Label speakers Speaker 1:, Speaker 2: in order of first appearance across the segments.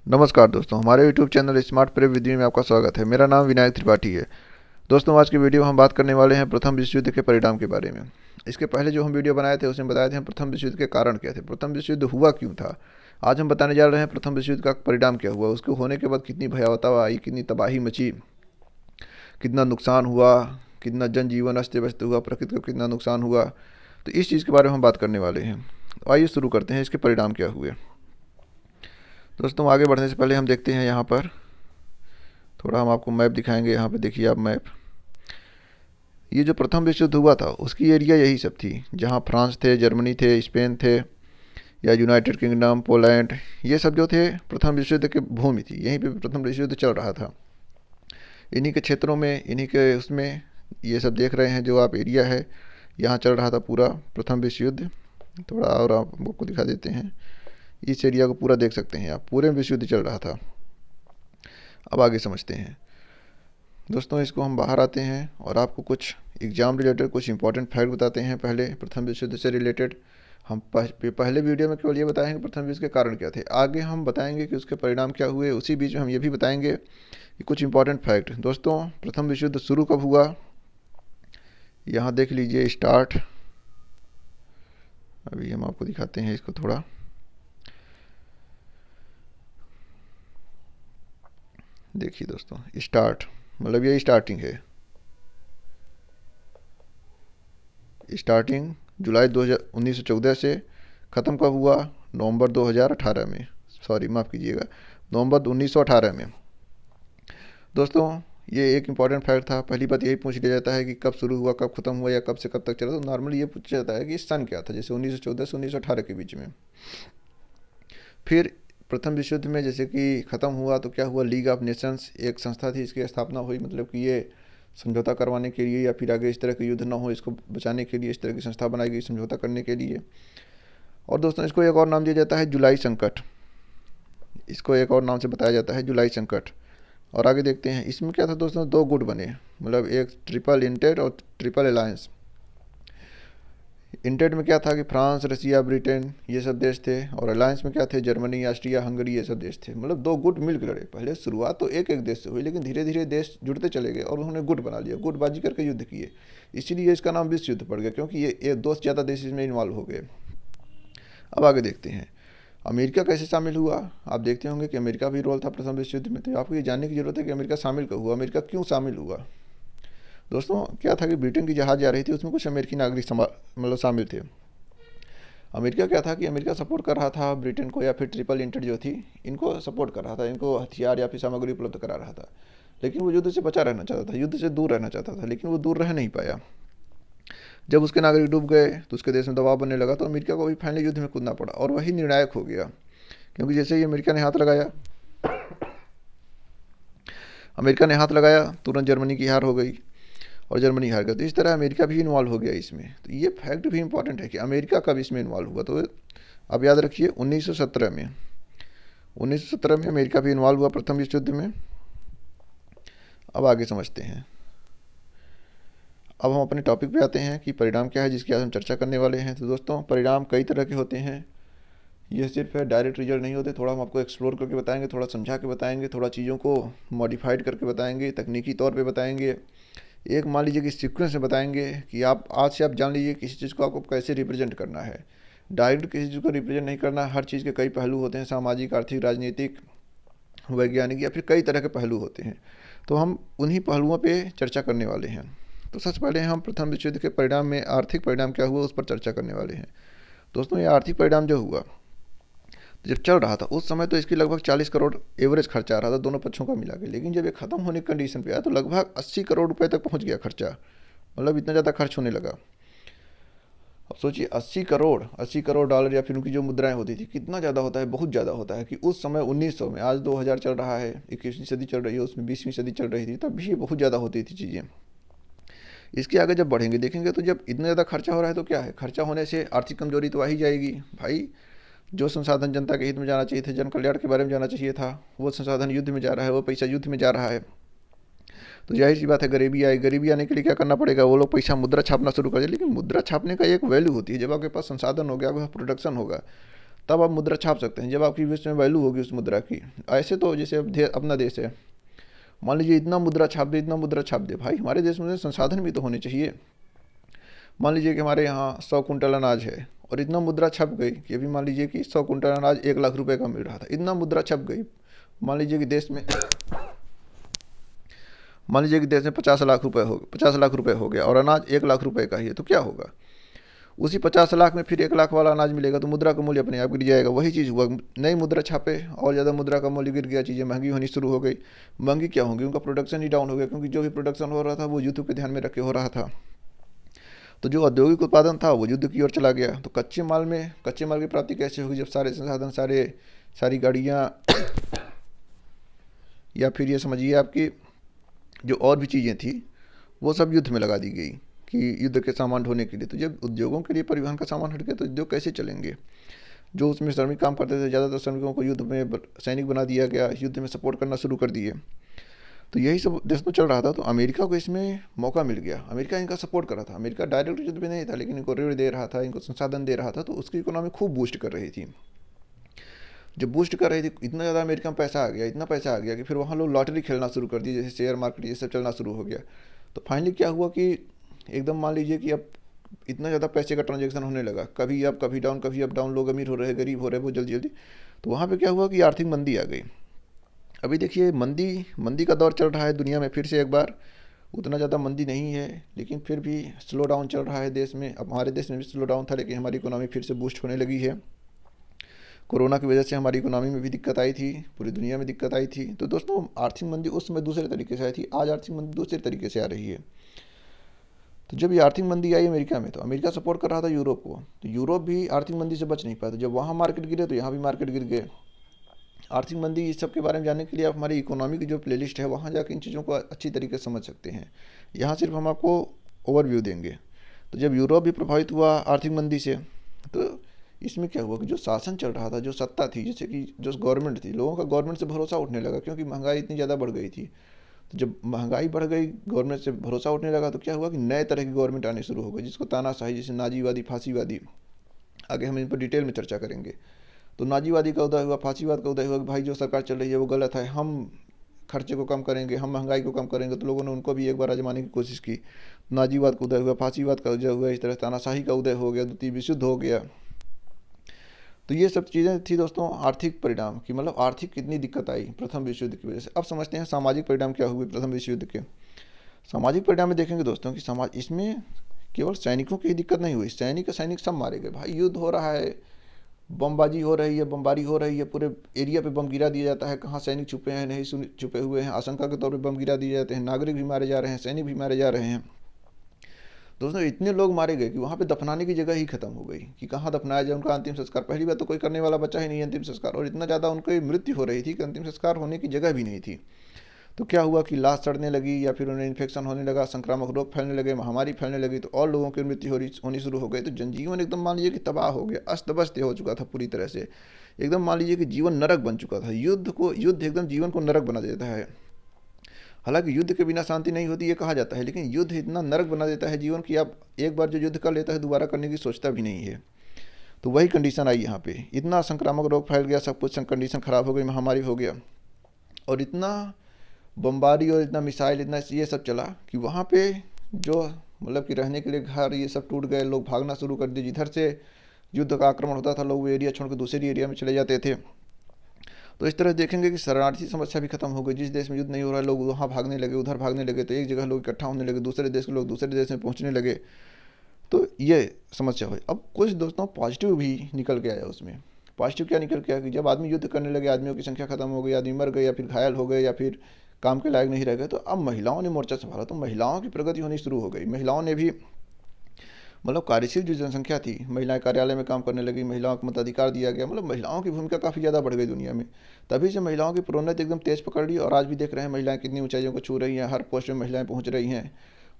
Speaker 1: नमस्कार दोस्तों, हमारे YouTube चैनल स्मार्ट प्रेप विधि में आपका स्वागत है। मेरा नाम विनायक त्रिपाठी है। दोस्तों, आज की वीडियो हम बात करने वाले हैं प्रथम विश्व युद्ध के परिणाम के बारे में। इसके पहले जो हम वीडियो बनाए थे उसमें बताए थे हम प्रथम विश्व युद्ध के कारण क्या थे, प्रथम विश्व युद्ध हुआ क्यों था। आज हम बताने जा रहे हैं प्रथम विश्व युद्ध का परिणाम क्या हुआ, उसके होने के बाद कितनी भयावहता आई, कितनी तबाही मची, कितना नुकसान हुआ, कितना जनजीवन अस्त व्यस्त हुआ, प्रकृति को कितना नुकसान हुआ। तो इस चीज़ के बारे में हम बात करने वाले हैं। तो आइए शुरू करते हैं, इसके परिणाम क्या हुए। दोस्तों, आगे बढ़ने से पहले हम देखते हैं यहाँ पर थोड़ा हम आपको मैप दिखाएंगे। यहाँ पे देखिए आप मैप। ये जो प्रथम विश्व युद्ध हुआ था उसकी एरिया यही सब थी, जहाँ फ्रांस थे, जर्मनी थे, स्पेन थे, या यूनाइटेड किंगडम, पोलैंड, ये सब जो थे प्रथम विश्व युद्ध की भूमि थी। यहीं पे प्रथम विश्व युद्ध चल रहा था। इन्हीं के क्षेत्रों में, इन्हीं के उसमें ये सब देख रहे हैं जो आप एरिया है, यहाँ चल रहा था पूरा प्रथम विश्व युद्ध। थोड़ा और आपको दिखा देते हैं। इस एरिया को पूरा देख सकते हैं आप, पूरे विश्व युद्ध चल रहा था। अब आगे समझते हैं। दोस्तों, इसको हम बाहर आते हैं और आपको कुछ एग्ज़ाम रिलेटेड कुछ इंपॉर्टेंट फैक्ट बताते हैं। पहले प्रथम विश्व युद्ध से रिलेटेड हम पहले वीडियो में केवल ये बताएंगे प्रथम विश्व के कारण क्या थे। आगे हम बताएंगे कि उसके परिणाम क्या हुए। उसी बीच में हम ये भी बताएंगे कि कुछ इंपॉर्टेंट फैक्ट। दोस्तों, प्रथम विश्व युद्ध शुरू कब हुआ, यहाँ देख लीजिए स्टार्ट। अभी हम आपको दिखाते हैं इसको थोड़ा। देखिए दोस्तों, स्टार्ट मतलब ये स्टार्टिंग है। स्टार्टिंग जुलाई 1914 से ख़त्म कब हुआ, नवंबर 2018 में। सॉरी, माफ़ कीजिएगा, नवंबर 1918 में। दोस्तों, ये एक इम्पॉर्टेंट फैक्ट था। पहली बात यही पूछ लिया जाता है कि कब शुरू हुआ, कब ख़त्म हुआ, या कब से कब तक चला। तो नॉर्मली ये पूछा जाता है कि सन क्या था, जैसे 1914 से 1918 के बीच में। फिर प्रथम विश्व युद्ध में जैसे कि ख़त्म हुआ तो क्या हुआ, लीग ऑफ नेशंस एक संस्था थी, इसकी स्थापना हुई। मतलब कि ये समझौता करवाने के लिए, या फिर आगे इस तरह के युद्ध ना हो इसको बचाने के लिए इस तरह की संस्था बनाई गई, समझौता करने के लिए। और दोस्तों, इसको एक और नाम दिया जाता है जुलाई संकट। इसको एक और नाम से बताया जाता है जुलाई संकट। और आगे देखते हैं इसमें क्या था दोस्तों, दो गुट बने, मतलब एक ट्रिपल इंटेड और ट्रिपल अलायंस। इंटेड में क्या था कि फ्रांस, रसिया, ब्रिटेन ये सब देश थे, और अलायंस में क्या थे, जर्मनी, ऑस्ट्रिया, हंगरी ये सब देश थे। मतलब दो गुट मिलकर लड़े। पहले शुरुआत तो एक एक देश से हुई, लेकिन धीरे धीरे देश जुड़ते चले गए और उन्होंने गुट बना लिया, गुटबाजी करके युद्ध किए। इसीलिए इसका नाम विश्व युद्ध पड़ गया, क्योंकि ये दो से ज़्यादा देश इसमें इन्वॉल्व हो गए। अब आगे देखते हैं अमेरिका कैसे शामिल हुआ। आप देखते होंगे कि अमेरिका भी रोल था प्रथम विश्व युद्ध में। तो आपको ये जानने की जरूरत है कि अमेरिका शामिल कब हुआ, अमेरिका क्यों शामिल हुआ। दोस्तों, क्या था कि ब्रिटेन की जहाज़ जा रही थी, उसमें कुछ अमेरिकी नागरिक मतलब शामिल थे। अमेरिका क्या था कि अमेरिका सपोर्ट कर रहा था ब्रिटेन को, या फिर ट्रिपल इंटेड जो थी इनको सपोर्ट कर रहा था, इनको हथियार या फिर सामग्री उपलब्ध करा रहा था। लेकिन वो युद्ध से बचा रहना चाहता था, युद्ध से दूर रहना चाहता था, लेकिन वो दूर रह नहीं पाया। जब उसके नागरिक डूब गए तो उसके देश में दबाव बनने लगा, तो अमेरिका को भी फाइनली युद्ध में कूदना पड़ा, और वही निर्णायक हो गया। क्योंकि जैसे ही अमेरिका ने हाथ लगाया तुरंत जर्मनी की हार हो गई, और जर्मनी हार गई। तो इस तरह अमेरिका भी इन्वॉल्व हो गया इसमें। तो ये फैक्ट भी इंपॉर्टेंट है कि अमेरिका कब इसमें इन्वॉल्व हुआ। तो अब याद रखिए 1917 में, 1917 में अमेरिका भी इन्वॉल्व हुआ प्रथम विश्व युद्ध में। अब आगे समझते हैं। अब हम अपने टॉपिक पे आते हैं कि परिणाम क्या है जिसकी आज हम चर्चा करने वाले हैं। तो दोस्तों, परिणाम कई तरह के होते हैं। ये सिर्फ डायरेक्ट रिजल्ट नहीं होते, थोड़ा हम आपको एक्सप्लोर करके बताएंगे, थोड़ा समझा के बताएंगे, थोड़ा चीज़ों को मॉडिफाइड करके बताएंगे, तकनीकी तौर पे बताएंगे। एक मान लीजिए कि सीक्वेंस में बताएंगे कि आप आज से आप जान लीजिए किसी चीज़ को आपको कैसे रिप्रेजेंट करना है। डायरेक्ट किसी चीज़ को रिप्रेजेंट नहीं करना। हर चीज़ के कई पहलू होते हैं, सामाजिक, आर्थिक, राजनीतिक, वैज्ञानिक, या फिर कई तरह के पहलू होते हैं। तो हम उन्हीं पहलुओं पे चर्चा करने वाले हैं। तो सबसे पहले हम प्रथम विश्व युद्ध के परिणाम में आर्थिक परिणाम क्या हुआ उस पर चर्चा करने वाले हैं। दोस्तों, ये आर्थिक परिणाम जो हुआ, तो जब चल रहा था उस समय तो इसकी लगभग 40 करोड़ एवरेज खर्चा आ रहा था दोनों पक्षों का मिला के। लेकिन जब ये ख़त्म होने की कंडीशन पे आया तो लगभग 80 करोड़ रुपए तक पहुंच गया खर्चा। मतलब इतना ज़्यादा खर्च होने लगा। अब सोचिए 80 करोड़ डॉलर, या फिर उनकी जो मुद्राएं होती थी, कितना ज़्यादा होता है, बहुत ज़्यादा होता है। कि उस समय 1900 में, आज 2000 चल रहा है, 21वीं सदी चल रही है, उसमें 20वीं सदी चल रही थी, तब भी ये बहुत ज़्यादा होती थी चीज़ें। इसके आगे जब बढ़ेंगे देखेंगे तो जब इतना ज़्यादा खर्चा हो रहा है तो क्या है, खर्चा होने से आर्थिक कमजोरी तो आ ही जाएगी भाई। जो संसाधन जनता के हित में जाना चाहिए थे, जन कल्याण के बारे में जाना चाहिए था, वो संसाधन युद्ध में जा रहा है, वो पैसा युद्ध में जा रहा है। तो जाहिर सी बात है गरीबी आई। गरीबी आने के लिए क्या करना पड़ेगा, वो लोग पैसा मुद्रा छापना शुरू कर दिए। लेकिन मुद्रा छापने का एक वैल्यू होती है, जब आपके पास संसाधन हो गया, आपके पास प्रोडक्शन होगा, तब आप मुद्रा छाप सकते हैं, जब आपकी विश्व में वैल्यू होगी उस मुद्रा की। ऐसे तो जैसे अब अपना देश है, मान लीजिए इतना मुद्रा छाप दे, इतना मुद्रा छाप दे, भाई हमारे देश में संसाधन भी तो होने चाहिए। मान लीजिए कि हमारे यहाँ 100 कुंटल अनाज है और इतना मुद्रा छप गई कि अभी मान लीजिए कि 100 कुंटल अनाज 1 लाख रुपए का मिल रहा था, इतना मुद्रा छप गई। मान लीजिए कि देश में 50 लाख रुपए हो, 50 लाख रुपए हो गया और अनाज 1 लाख रुपए का ही है, तो क्या होगा? उसी 50 लाख में फिर 1 लाख वाला अनाज मिलेगा, तो मुद्रा का मूल्य अपने आप गिर जाएगा। वही चीज़ हुआ, नई मुद्रा छापे और ज़्यादा मुद्रा का मूल्य गिर गया, चीज़ें महंगी होनी शुरू हो गई। महंगी क्या होंगी? उनका प्रोडक्शन ही डाउन हो गया, क्योंकि जो भी प्रोडक्शन हो रहा था वो युद्ध के ध्यान में रखे हो रहा था। तो जो औद्योगिक उत्पादन था वो युद्ध की ओर चला गया। तो कच्चे माल की प्राप्ति कैसे होगी जब सारे संसाधन, सारी गाड़ियाँ या फिर ये समझिए आपकी जो और भी चीज़ें थी वो सब युद्ध में लगा दी गई कि युद्ध के सामान ढोने के लिए। तो जब उद्योगों के लिए परिवहन का सामान हट गया तो उद्योग कैसे चलेंगे? जो उसमें श्रमिक काम करते थे, ज़्यादातर श्रमिकों को युद्ध में सैनिक बना दिया गया, युद्ध में सपोर्ट करना शुरू कर दिए। तो यही सब देश में चल रहा था। तो अमेरिका को इसमें मौका मिल गया, अमेरिका इनका सपोर्ट कर रहा था। अमेरिका डायरेक्ट युद्ध में नहीं था, लेकिन इनको ऋण दे रहा था, इनको संसाधन दे रहा था, तो उसकी इकोनॉमी खूब बूस्ट कर रही थी। जब बूस्ट कर रही थी, इतना ज़्यादा अमेरिका में पैसा आ गया, इतना पैसा आ गया कि फिर वहाँ लोग लॉटरी खेलना शुरू कर दिए, जैसे शेयर मार्केट ये सब चलना शुरू हो गया। तो फाइनली क्या हुआ कि एकदम मान लीजिए कि अब इतना ज़्यादा पैसे का ट्रांजेक्शन होने लगा, कभी अप कभी डाउन, कभी अप डाउन, लोग अमीर हो रहे, गरीब हो रहे वो जल्दी जल्दी। तो वहाँ पे क्या हुआ कि आर्थिक मंदी आ गई। अभी देखिए मंदी का दौर चल रहा है दुनिया में फिर से एक बार। उतना ज़्यादा मंदी नहीं है, लेकिन फिर भी स्लो डाउन चल रहा है देश में। अब हमारे देश में भी स्लो डाउन था, लेकिन हमारी इकोनॉमी फिर से बूस्ट होने लगी है। कोरोना की वजह से हमारी इकोनॉमी में भी दिक्कत आई थी, पूरी दुनिया में दिक्कत आई थी। तो दोस्तों आर्थिक मंदी उस समय दूसरे तरीके से आई थी, आज आर्थिक मंदी दूसरे तरीके से आ रही है। तो जब ये आर्थिक मंदी आई अमेरिका में, तो अमेरिका सपोर्ट कर रहा था यूरोप को, तो यूरोप भी आर्थिक मंदी से बच नहीं पाया। तो जब वहाँ मार्केट गिरे तो यहाँ भी मार्केट गिर गए। आर्थिक मंदी इस सब के बारे में जानने के लिए आप हमारी इकोनॉमी की जो प्लेलिस्ट है वहाँ जाकर इन चीज़ों को अच्छी तरीके से समझ सकते हैं। यहाँ सिर्फ हम आपको ओवरव्यू देंगे। तो जब यूरोप भी प्रभावित हुआ आर्थिक मंदी से, तो इसमें क्या हुआ कि जो शासन चल रहा था, जो सत्ता थी, जैसे कि जो गवर्नमेंट थी, लोगों का गवर्नमेंट से भरोसा उठने लगा, क्योंकि महंगाई इतनी ज़्यादा बढ़ गई थी। तो जब महंगाई बढ़ गई, गवर्नमेंट से भरोसा उठने लगा, तो क्या हुआ कि नए तरह की गवर्नमेंट आने शुरू हो गई, जिसको तानाशाही, जैसे नाजीवादी, फांसीवादी, आगे हम इन पर डिटेल में चर्चा करेंगे। तो नाजीवादी का उदय हुआ, फांसीवाद का उदय हुआ कि भाई जो सरकार चल रही है वो गलत है, हम खर्चे को कम करेंगे, हम महंगाई को कम करेंगे। तो लोगों ने उनको भी एक बार आजमाने की कोशिश की। नाजीवाद का उदय हुआ, फांसीवाद का उदय हुआ, इस तरह तानाशाही का उदय हो गया, द्वितीय विश्व युद्ध हो गया। तो ये सब चीज़ें थी दोस्तों आर्थिक परिणाम की, मतलब आर्थिक कितनी दिक्कत आई प्रथम विश्व युद्ध की वजह से। अब समझते हैं सामाजिक परिणाम क्या हुए प्रथम विश्व युद्ध के। सामाजिक परिणाम में देखेंगे दोस्तों कि समाज, इसमें केवल सैनिकों की दिक्कत नहीं हुई, सैनिक सब मारे गए। भाई युद्ध हो रहा है, बमबाजी हो रही है, बमबारी हो रही है, पूरे एरिया पे बम गिरा दिया जाता है, कहाँ सैनिक छुपे हैं नहीं छुपे हुए हैं, आशंका के तौर पे बम गिरा दिए जाते हैं, नागरिक भी मारे जा रहे हैं, सैनिक भी मारे जा रहे हैं। दोस्तों इतने लोग मारे गए कि वहाँ पे दफनाने की जगह ही खत्म हो गई कि कहाँ दफनाया जाए उनका अंतिम संस्कार। पहली बात तो कोई करने वाला बचा ही नहीं अंतिम संस्कार, और इतना ज़्यादा उनकी मृत्यु हो रही थी कि अंतिम संस्कार होने की जगह भी नहीं थी। तो क्या हुआ कि लाश सड़ने लगी, या फिर उन्हें इन्फेक्शन होने लगा, संक्रामक रोग फैलने लगे, महामारी फैलने लगी, तो और लोगों की मृत्यु होनी शुरू हो गई। तो जनजीवन एकदम मान लीजिए कि तबाह हो गया, अस्त व्यस्त हो चुका था पूरी तरह से। एकदम मान लीजिए कि जीवन नरक बन चुका था। युद्ध एकदम जीवन को नरक बना देता है। हालांकि युद्ध के बिना शांति नहीं होती ये कहा जाता है, लेकिन युद्ध इतना नरक बना देता है जीवन की, आप एक बार जो युद्ध कर लेता है दोबारा करने की सोचता भी नहीं है। तो वही कंडीशन आई यहाँ पे, इतना संक्रामक रोग फैल गया, सब कुछ कंडीशन खराब हो गई, महामारी हो गया, और इतना बमबारी और इतना मिसाइल, इतना ये सब चला कि वहाँ पे जो मतलब कि रहने के लिए घर ये सब टूट गए, लोग भागना शुरू कर दिए। जिधर से युद्ध का आक्रमण होता था लोग वो एरिया छोड़ कर दूसरे एरिया में चले जाते थे। तो इस तरह देखेंगे कि शरणार्थी समस्या भी खत्म हो गई। जिस देश में युद्ध नहीं हो रहा है लोग वहाँ भागने लगे, उधर भागने लगे, तो एक जगह लोग इकट्ठा होने लगे, दूसरे देश के लोग दूसरे देश में पहुँचने लगे। तो ये समस्या हुई। अब कुछ दोस्तों पॉजिटिव भी निकल के आया उसमें। पॉजिटिव क्या निकल के आया कि जब आदमी युद्ध करने लगे, आदमियों की संख्या खत्म हो गई, आदमी मर गए या फिर घायल हो गए या फिर काम के लायक नहीं रह गए, तो अब महिलाओं ने मोर्चा संभाला, तो महिलाओं की प्रगति होनी शुरू हो गई। महिलाओं ने भी मतलब कार्यशील जो जनसंख्या थी, महिलाएं कार्यालय में काम करने लगी, महिलाओं को मताधिकार दिया गया, मतलब महिलाओं की भूमिका काफ़ी ज़्यादा बढ़ गई दुनिया में। तभी से महिलाओं की प्रोन्नति एकदम तेज पकड़ ली, और आज भी देख रहे हैं महिलाएं कितनी ऊंचाइयों को छू रही हैं, हर पोस्ट में महिलाएं पहुंच रही हैं,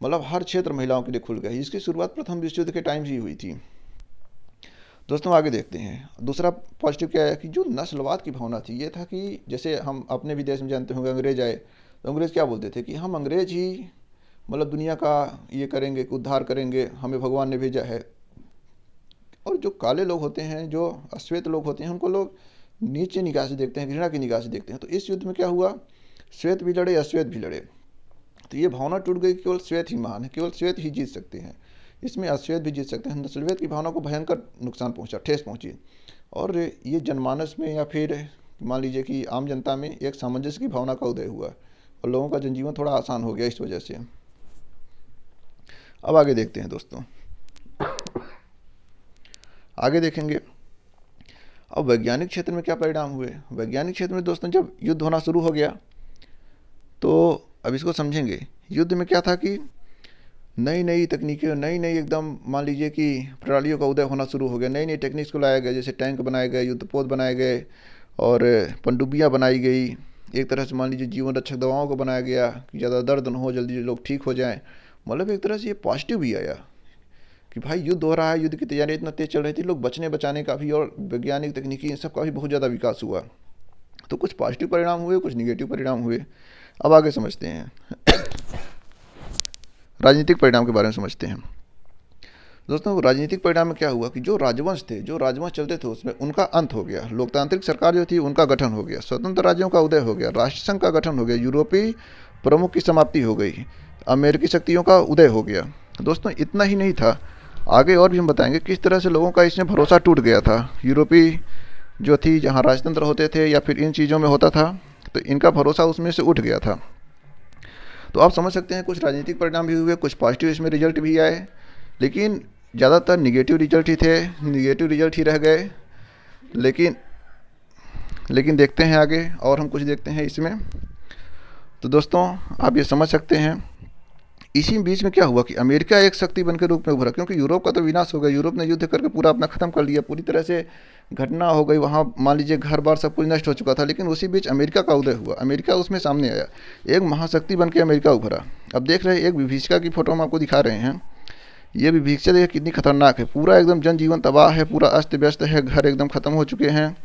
Speaker 1: मतलब हर क्षेत्र महिलाओं के लिए खुल गया। इसकी शुरुआत प्रथम विश्व युद्ध के टाइम ही हुई थी। दोस्तों आगे देखते हैं दूसरा पॉजिटिव क्या है कि जो नस्लवाद की भावना थी, ये था कि जैसे हम अपने भी देश में जानते होंगे अंग्रेज आए, तो अंग्रेज क्या बोलते थे कि हम अंग्रेज ही मतलब दुनिया का ये करेंगे, उद्धार करेंगे, हमें भगवान ने भेजा है। और जो काले लोग होते हैं, जो अश्वेत लोग होते हैं, उनको लोग नीचे निगाह से देखते हैं, घृणा की निगाह से देखते हैं। तो इस युद्ध में क्या हुआ, श्वेत भी लड़े, अश्वेत भी लड़े। तो ये भावना टूट गई, केवल श्वेत ही महान है, केवल श्वेत ही जीत सकते हैं, इसमें अश्वेत भी जीत सकते हैं। नस्लभेद की भावना को भयंकर नुकसान पहुंचा, ठेस पहुंची, और ये जनमानस में या फिर मान लीजिए कि आम जनता में एक सामंजस्य की भावना का उदय हुआ और लोगों का जनजीवन थोड़ा आसान हो गया इस वजह से। अब आगे देखते हैं दोस्तों, आगे देखेंगे अब वैज्ञानिक क्षेत्र में क्या परिणाम हुए। वैज्ञानिक क्षेत्र में दोस्तों जब युद्ध होना शुरू हो गया तो अब इसको समझेंगे। युद्ध में क्या था कि नई नई तकनीकें, नई नई एकदम मान लीजिए कि प्रणालियों का उदय होना शुरू हो गया, नई नई टेक्निक्स को लाया गया, जैसे टैंक बनाए गए, युद्धपोत बनाए गए और पनडुब्बियाँ बनाई गई। एक तरह से मान लीजिए जीवन रक्षक दवाओं को बनाया गया कि ज़्यादा दर्द न हो, जल्दी लोग ठीक हो जाएं। मतलब एक तरह से ये पॉजिटिव भी आया कि भाई युद्ध हो रहा है, युद्ध की तैयारी इतना तेज चल रही थी, लोग बचने बचाने का भी और वैज्ञानिक तकनीकी इन सब का भी बहुत ज़्यादा विकास हुआ। तो कुछ पॉजिटिव परिणाम हुए, कुछ निगेटिव परिणाम हुए। अब आगे समझते हैं राजनीतिक परिणाम के बारे में समझते हैं। दोस्तों राजनीतिक परिणाम में क्या हुआ कि जो राजवंश थे, जो राजवंश चलते थे, उसमें उनका अंत हो गया। लोकतांत्रिक सरकार जो थी उनका गठन हो गया, स्वतंत्र राज्यों का उदय हो गया, राष्ट्रसंघ का गठन हो गया, यूरोपीय प्रमुख की समाप्ति हो गई, अमेरिकी शक्तियों का उदय हो गया। दोस्तों इतना ही नहीं था, आगे और भी हम बताएंगे किस तरह से लोगों का इसमें भरोसा टूट गया था। यूरोपीय जो थी, जहाँ राजतंत्र होते थे या फिर इन चीज़ों में होता था, तो इनका भरोसा उसमें से उठ गया था। तो आप समझ सकते हैं कुछ राजनीतिक परिणाम भी हुए, कुछ पॉजिटिव इसमें रिजल्ट भी आए, लेकिन ज़्यादातर निगेटिव रिजल्ट ही थे, निगेटिव रिजल्ट ही रह गए। लेकिन देखते हैं आगे और हम कुछ देखते हैं इसमें। तो दोस्तों आप ये समझ सकते हैं इसी बीच में क्या हुआ कि अमेरिका एक शक्ति बन के रूप में उभरा, क्योंकि यूरोप का तो विनाश हो गया, यूरोप ने युद्ध करके पूरा अपना ख़त्म कर लिया, पूरी तरह से घटना हो गई, वहाँ मान लीजिए घर बार सब कुछ नष्ट हो चुका था। लेकिन उसी बीच अमेरिका का उदय हुआ, अमेरिका उसमें सामने आया, एक महाशक्ति बन के अमेरिका उभरा। अब देख रहे हैं एक विभीषिका की फ़ोटो हम आपको दिखा रहे हैं। ये विभीषिका देखिए कितनी खतरनाक है, पूरा एकदम जनजीवन तबाह है, पूरा अस्त व्यस्त है, घर एकदम ख़त्म हो चुके हैं।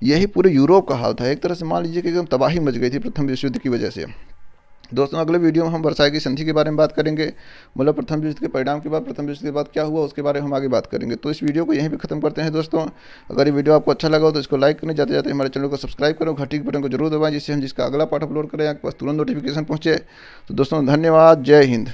Speaker 1: यही पूरे यूरोप का हाल था, एक तरह से मान लीजिए कि एकदम तबाही मच गई थी प्रथम विश्व युद्ध की वजह से। दोस्तों अगले वीडियो में हम वर्साई की संधि के बारे में बात करेंगे, मतलब प्रथम विश्व युद्ध के परिणाम के बाद, प्रथम विश्व के बाद क्या हुआ उसके बारे में हम आगे बात करेंगे। तो इस वीडियो को यहीं पे खत्म करते हैं दोस्तों। अगर ये वीडियो आपको अच्छा लगा हो तो इसको लाइक करने, जाते जाते हमारे चैनल को सब्सक्राइब करो, घंटी के बटन को जरूर दबाएं, जिससे हम जिसका अगला पार्ट अपलोड करें आपके पास तुरंत नोटिफिकेशन पहुँचे। तो दोस्तों धन्यवाद, जय हिंद।